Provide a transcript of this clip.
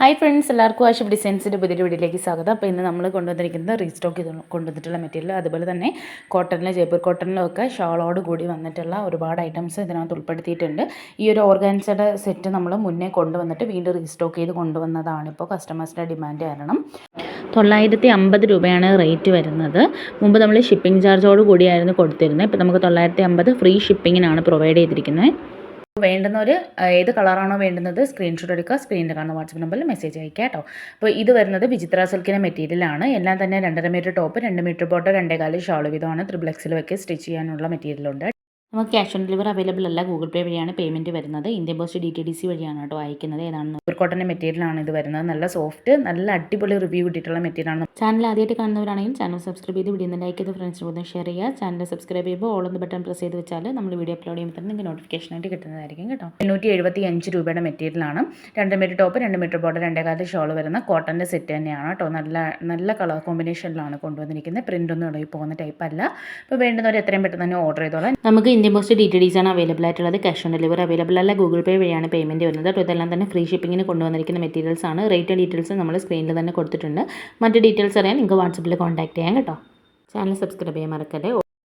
Hi friends, എല്ലാവർക്കും ആഷിഫ് ഡിസൈൻസിൻ്റെ പുതിയൊരു വീഡിയോയിലേക്ക് സ്വാഗതം. അപ്പോൾ ഇന്ന് നമ്മൾ കൊണ്ടുവന്നിരിക്കുന്നത് റീസ്റ്റോക്ക് ചെയ്ത് കൊണ്ടുവന്നിട്ടുള്ള മെറ്റീരിയൽ, അതുപോലെ തന്നെ കോട്ടണിൽ ജയ്പൂർ കോട്ടണിലും ഒക്കെ ഷാളോട് കൂടി വന്നിട്ടുള്ള ഒരുപാട് ഐറ്റംസ് ഇതിനകത്ത് ഉൾപ്പെടുത്തിയിട്ടുണ്ട്. ഈ ഒരു ഓർഗാൻസയുടെ സെറ്റ് നമ്മൾ മുന്നേ കൊണ്ടുവന്നിട്ട് വീണ്ടും റീസ്റ്റോക്ക് ചെയ്ത് കൊണ്ടുവന്നതാണ്. ഇപ്പോൾ കസ്റ്റമേഴ്സിൻ്റെ ഡിമാൻഡ് കാരണം 950 രൂപയാണ് റേറ്റ് വരുന്നത്. മുമ്പ് നമ്മൾ ഷിപ്പിംഗ് ചാർജോട് കൂടിയായിരുന്നു കൊടുത്തിരുന്നത്. ഇപ്പോൾ നമുക്ക് 950 ഫ്രീ ഷിപ്പിങ്ങിനാണ് പ്രൊവൈഡ് ചെയ്തിരിക്കുന്നത്. വേണ്ടുന്നവർ ഏത് കളറാണോ വേണ്ടുന്നത് സ്ക്രീൻഷോട്ട് എടുക്കുക, സ്ക്രീനിൽ കാണുന്ന വാട്സപ്പ് നമ്പറിൽ മെസ്സേജ് അയക്കുക കേട്ടോ. അപ്പോൾ ഇത് വരുന്നത് വിചിത്ര സിൽക്കിൻ്റെ മെറ്റീരിയലാണ്. എല്ലാം തന്നെ 2.5 metre top, 2 metre bottom, 2.25 shawl വീതമാണ്. XXL വെച്ച് സ്റ്റിച്ച് ചെയ്യാനുള്ള മെറ്റീരിയലുണ്ട്. നമുക്ക് ക്യാഷ് ഓൺ ഡെലിവറി അവൈലബിൾ അല്ല. ഗൂഗിൾ പേ വഴിയാണ് പേയ്മെൻറ്റ് വരുന്നത്. ഇന്ത്യൻ പോസ്റ്റ് DTDC വഴിയാണ് കേട്ടോ അയക്കുന്നത്. ഏതാണെന്ന് ഒരു കോട്ടൻ്റെ മെറ്റീരിയലാണ് ഇത് വരുന്നത്. നല്ല സോഫ്റ്റ്, നല്ല അടിപൊളി റിവ്യൂ കിട്ടിയിട്ടുള്ള മെറ്റീരിയലാണ്. ചാനൽ ആദ്യമായിട്ട് കാണുന്നവരാണെങ്കിൽ ചാനൽ സബ്സ്ക്രൈബ് ചെയ്ത് വീഡിയോ ലൈക്ക് ചെയ്ത് ഫ്രണ്ട്സിന് ഷെയർ ചെയ്യുക. ചാനൽ സബ്സ്ക്രൈബ് ചെയ്യുമ്പോൾ ഓൾ എന്ന ബട്ടൺ പ്രസ് ചെയ്ത് വെച്ചാൽ നമ്മൾ വീഡിയോ അപ്ലോഡ് ചെയ്യുമ്പോൾ തന്നെ നിങ്ങൾക്ക് നോട്ടിഫിക്കേഷനായിട്ട് കിട്ടുന്നതായിരിക്കും കേട്ടോ. 875 രൂപയുടെ മെറ്റീരിയലാണ്. 2 metre top, 2 metre bottom, 2.25 shawl വരുന്ന കോട്ടൻ്റെ സെറ്റ് തന്നെയാണ് കേട്ടോ. നല്ല കളർ കോമ്പിനേഷനിലാണ് കൊണ്ടുവന്നിരിക്കുന്നത്. പ്രിൻ്റ് ഒന്നും ഇടയിൽ പോകുന്ന ടൈപ്പ് അല്ല. അപ്പോൾ വേണ്ടുന്നവർ എത്രയും പെട്ടെന്ന് തന്നെ ഓർഡർ ചെയ്തോളാം. നമുക്ക് ഇന്ത്യൻ പോസ്റ്റ് DTDC ആണ് അവൈലബിൾ ആയിട്ടുള്ളത്. ക്യാഷ് ഓൺ ഡെലിവറി അവൈലബിൾ അല്ല. ഗൂഗിൾ പേ വഴിയാണ് പേയ്മെൻറ്റ് വരുന്നത്. അപ്പോൾ ഇതെല്ലാം തന്നെ ഫ്രീ ഷിപ്പിങ്ങിന് കൊണ്ടുവന്നിരിക്കുന്ന മെറ്റീരിയൽസ് ആണ്. റേറ്റ് ഡീറ്റെയിൽസ് നമ്മൾ സ്ക്രീനിൽ തന്നെ കൊടുത്തിട്ടുണ്ട്. മറ്റ് ഡീറ്റെയിൽസ് അറിയാൻ നിങ്ങൾക്ക് വാട്സപ്പിൽ കോൺടാക്ട് ചെയ്യാം കേട്ടോ. ചാനൽ സബ്സ്ക്രൈബ് ചെയ്യാൻ മറക്കല്ലേ.